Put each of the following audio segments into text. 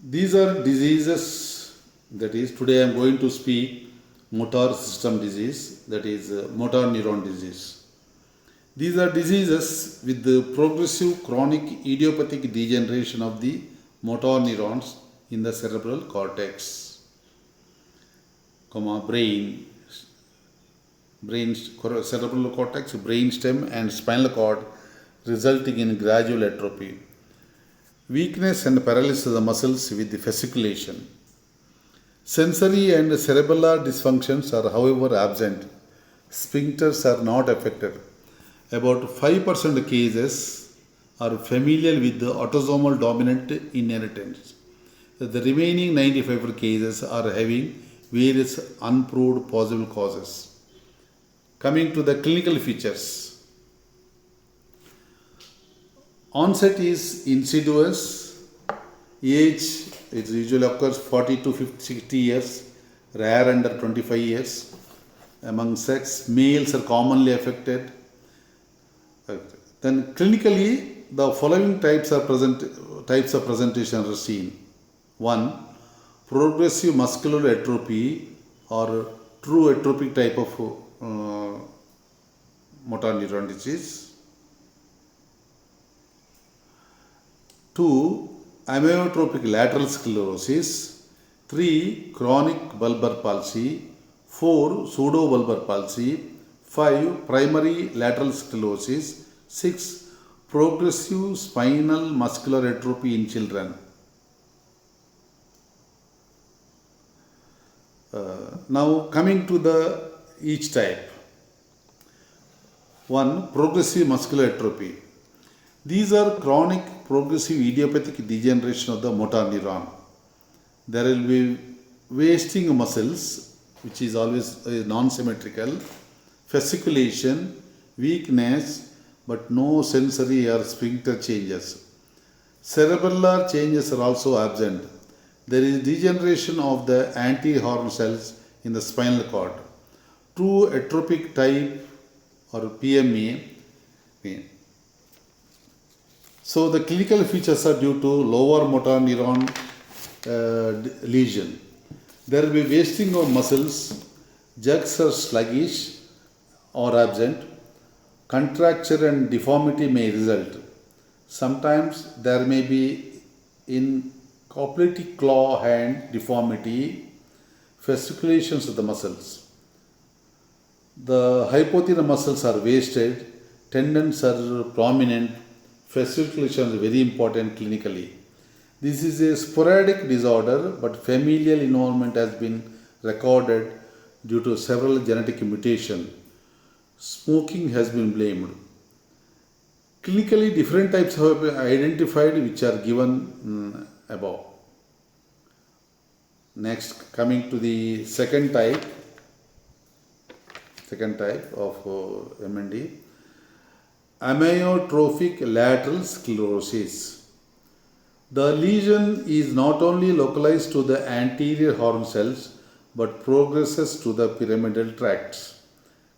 These are diseases, that is, today I am going to speak motor system disease, that is, motor neuron disease. These are diseases with the progressive chronic idiopathic degeneration of the motor neurons in the cerebral cortex, brain, cerebral cortex, brain stem, and spinal cord, resulting in gradual atrophy, weakness and paralysis of the muscles with the fasciculation. Sensory and cerebellar dysfunctions are, however, absent. Sphincters are not affected. About 5% of cases are familial with the autosomal dominant inheritance. The remaining 95 cases are having various unproved possible causes. Coming to the clinical features, onset is insidious. Age, it usually occurs 40 to 50, 60 years, rare under 25 years. Among sex, males are commonly affected. Then clinically, the following types of presentation are seen. One, progressive muscular atrophy or true atrophic type of motor neuron disease. Two, amyotrophic lateral sclerosis. Three, chronic bulbar palsy. Four, pseudobulbar palsy. 5. Primary lateral sclerosis. 6. Progressive spinal muscular atrophy in children. Now coming to the each type. 1. Progressive muscular atrophy. These are chronic progressive idiopathic degeneration of the motor neuron. There will be wasting of muscles, which is always non-symmetrical, fasciculation, weakness, but no sensory or sphincter changes. Cerebellar changes are also absent. There is degeneration of the anterior horn cells in the spinal cord. True atrophic type or PME. So the clinical features are due to lower motor neuron lesion. There will be wasting of muscles, jerks are sluggish or absent, contracture and deformity may result. Sometimes there may be in cooperative claw hand deformity, fasciculations of the muscles. The hypothenar muscles are wasted, tendons are prominent, fasciculation is very important clinically. This is a sporadic disorder, but familial involvement has been recorded due to several genetic mutations. Smoking has been blamed. Clinically, different types have been identified, which are given above. Next, coming to the second type of MND, amyotrophic lateral sclerosis. The lesion is not only localized to the anterior horn cells but progresses to the pyramidal tracts.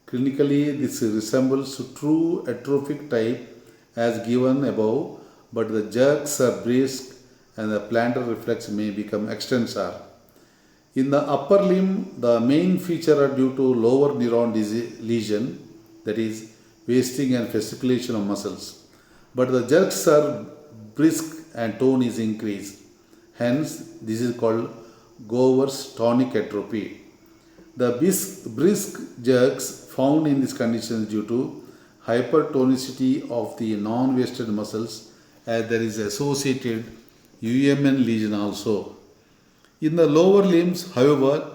Clinically, this resembles true atrophic type as given above, but the jerks are brisk and the plantar reflex may become extensor. In the upper limb, the main feature are due to lower neuron lesion, that is, wasting and fasciculation of muscles. But the jerks are brisk and tone is increased. Hence, this is called Gower's tonic atrophy. The brisk jerks found in this condition is due to hypertonicity of the non-wasted muscles, as there is associated UMN lesion also. In the lower limbs, however,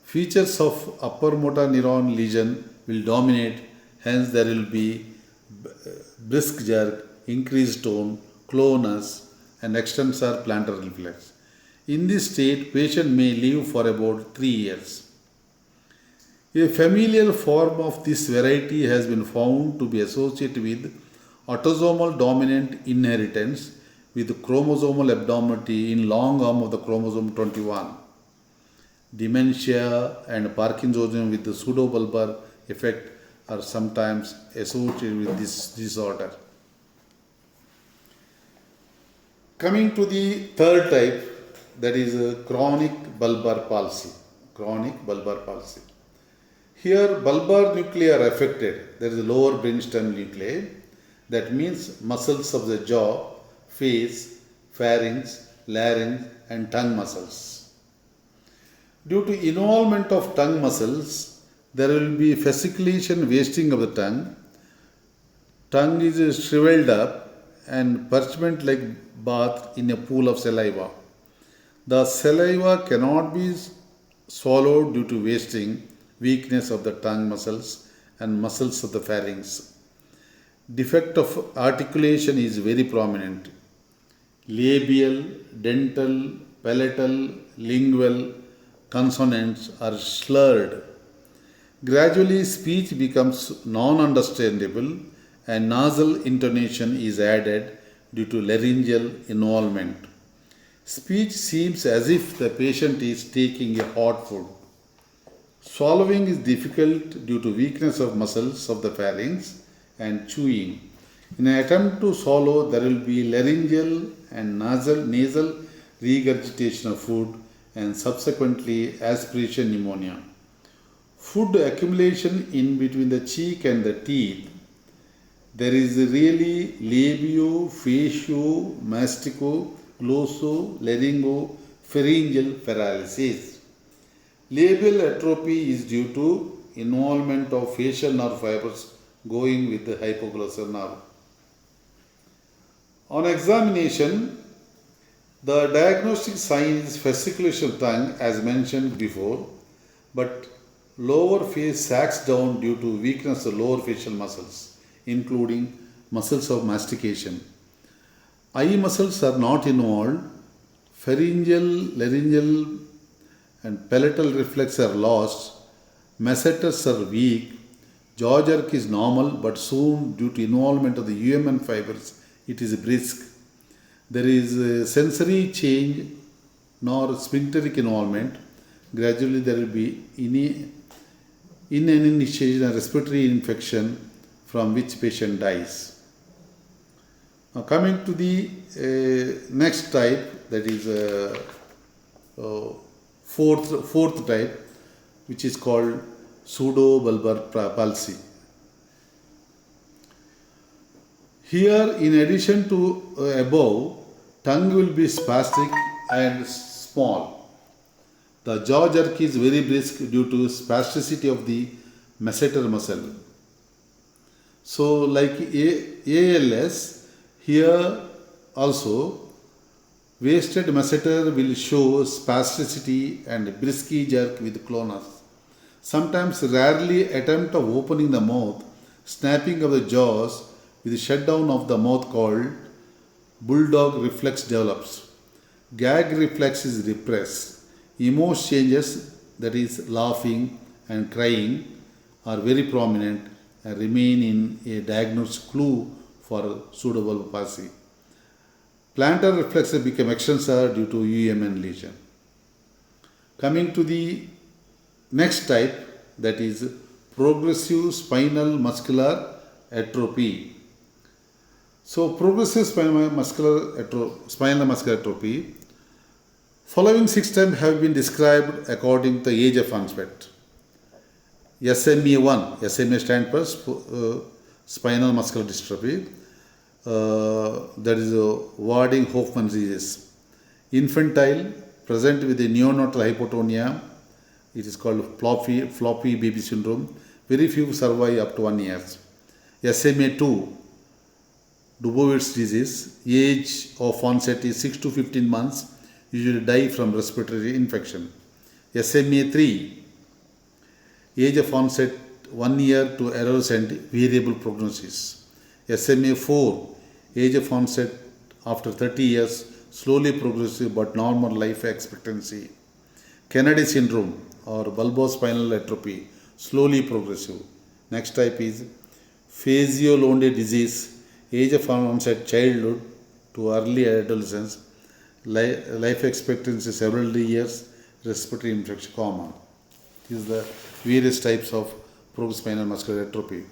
features of upper motor neuron lesion will dominate, hence there will be brisk jerk, increased tone, clonus, and extensor plantar reflex. In this state, patient may live for about 3 years. A familial form of this variety has been found to be associated with autosomal dominant inheritance with chromosomal abnormality in long arm of the chromosome 21. Dementia and Parkinsonism with the pseudobulbar effect are sometimes associated with this disorder. Coming to the third type, that is chronic bulbar palsy. Chronic bulbar palsy. Here, bulbar nuclei are affected. There is a lower brainstem nuclei. That means muscles of the jaw, face, pharynx, larynx, and tongue muscles. Due to involvement of tongue muscles, there will be fasciculation, wasting of the tongue. Tongue is shriveled up and parchment like bath in a pool of saliva. The saliva cannot be swallowed due to wasting, weakness of the tongue muscles and muscles of the pharynx. Defect of articulation is very prominent. Labial, dental, palatal, lingual consonants are slurred. Gradually, speech becomes non-understandable and nasal intonation is added due to laryngeal involvement. Speech seems as if the patient is taking a hot food. Swallowing is difficult due to weakness of muscles of the pharynx and chewing. In an attempt to swallow, there will be laryngeal and nasal regurgitation of food and subsequently aspiration pneumonia. Food accumulation in between the cheek and the teeth. There is really labio, facio, mastico, glosso, laryngo, pharyngeal paralysis. Labial atrophy is due to involvement of facial nerve fibers going with the hypoglossal nerve. On examination, the diagnostic sign is fasciculation of tongue as mentioned before, but lower face sags down due to weakness of lower facial muscles, including muscles of mastication. Eye muscles are not involved. Pharyngeal, laryngeal, and palatal reflex are lost. Masseters are weak. Jaw jerk is normal, but soon, due to involvement of the UMN fibers, it is brisk. There is a sensory change nor sphincteric involvement. Gradually, there will be initiation of respiratory infection from which patient dies. Now, coming to the next type, that is fourth type, which is called pseudobulbar palsy. Here, in addition to above, tongue will be spastic and small. The jaw jerk is very brisk due to spasticity of the masseter muscle. So, like ALS, here also wasted masseter will show spasticity and brisky jerk with clonus. Sometimes rarely attempt of opening the mouth, snapping of the jaws with shutdown of the mouth called bulldog reflex develops. Gag reflex is repressed. Emotion changes, that is laughing and crying, are very prominent and remain in a diagnostic clue for pseudobulbar palsy. Plantar reflexes become extensor due to UMN lesion. Coming to the next type, that is progressive spinal muscular atrophy. So, progressive spinal muscular atrophy. Following 6 types have been described according to the age of onset. SMA1, SMA stands for spinal muscular dystrophy. That is Warding-Hoffmann disease. Infantile, present with the neonatal hypotonia. It is called floppy baby syndrome. Very few survive up to 1 year. SMA2, Dubowitz disease. Age of onset is 6 to 15 months. Usually die from respiratory infection. SMA3, age of onset 1 year to adolescent, variable prognosis. SMA4, age of onset after 30 years, slowly progressive but normal life expectancy. Kennedy syndrome or bulbospinal atrophy, slowly progressive. Next type is Fazioli disease, age of onset childhood to early adolescence, life expectancy several years, respiratory infection common. These are the various types of spinal muscular atrophy.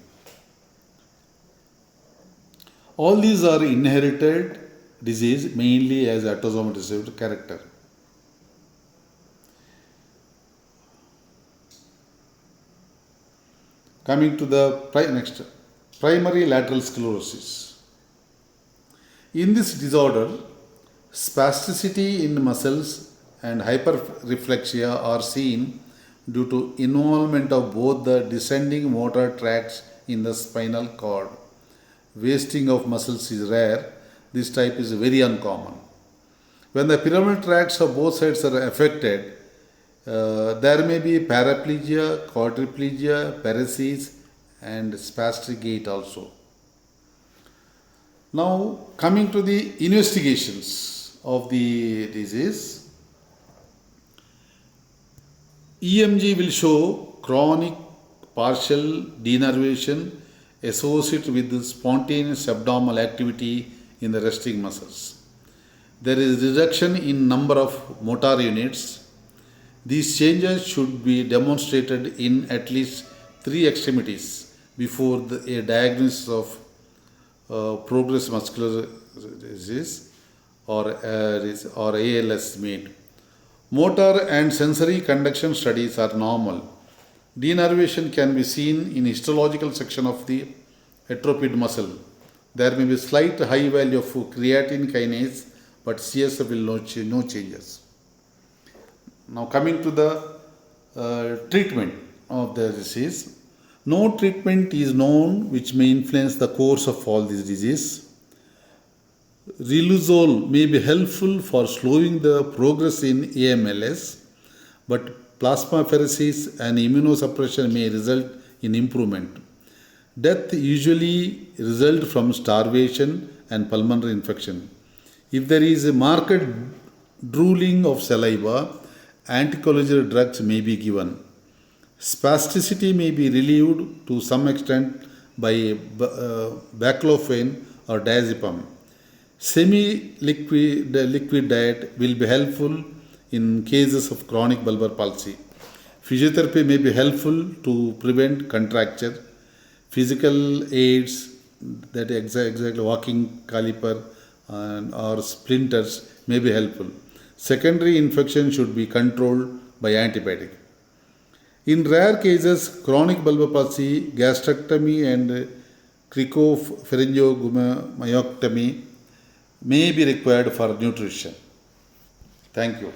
All these are inherited disease mainly as autosomal recessive character. Coming to the next, primary lateral sclerosis. In this disorder, spasticity in muscles and hyperreflexia are seen due to involvement of both the descending motor tracts in the spinal cord. Wasting of muscles is rare. This type is very uncommon. When the pyramidal tracts of both sides are affected, there may be paraplegia, quadriplegia, paresis, and spastic gait also. Now, coming to the investigations of the disease, EMG will show chronic partial denervation associated with spontaneous abdominal activity in the resting muscles. There is reduction in number of motor units. These changes should be demonstrated in at least 3 extremities before a diagnosis of progressive muscular disease or ALS made. Motor and sensory conduction studies are normal. Denervation can be seen in histological section of the atrophied muscle. There may be slight high value of creatine kinase, but CSF will no changes. Now coming to the treatment of the disease. No treatment is known which may influence the course of all this disease. Riluzole may be helpful for slowing the progress in AMLS, but plasmapheresis and immunosuppression may result in improvement. Death usually results from starvation and pulmonary infection. If there is a marked drooling of saliva, anticholinergic drugs may be given. Spasticity may be relieved to some extent by baclofen or diazepam. Semi-liquid diet will be helpful in cases of chronic bulbar palsy. Physiotherapy may be helpful to prevent contracture. Physical aids, that exactly walking caliper or splinters, may be helpful. Secondary infection should be controlled by antibiotic. In rare cases, chronic bulbar palsy, gastrectomy and cricopharyngomyectomy may be required for nutrition. Thank you.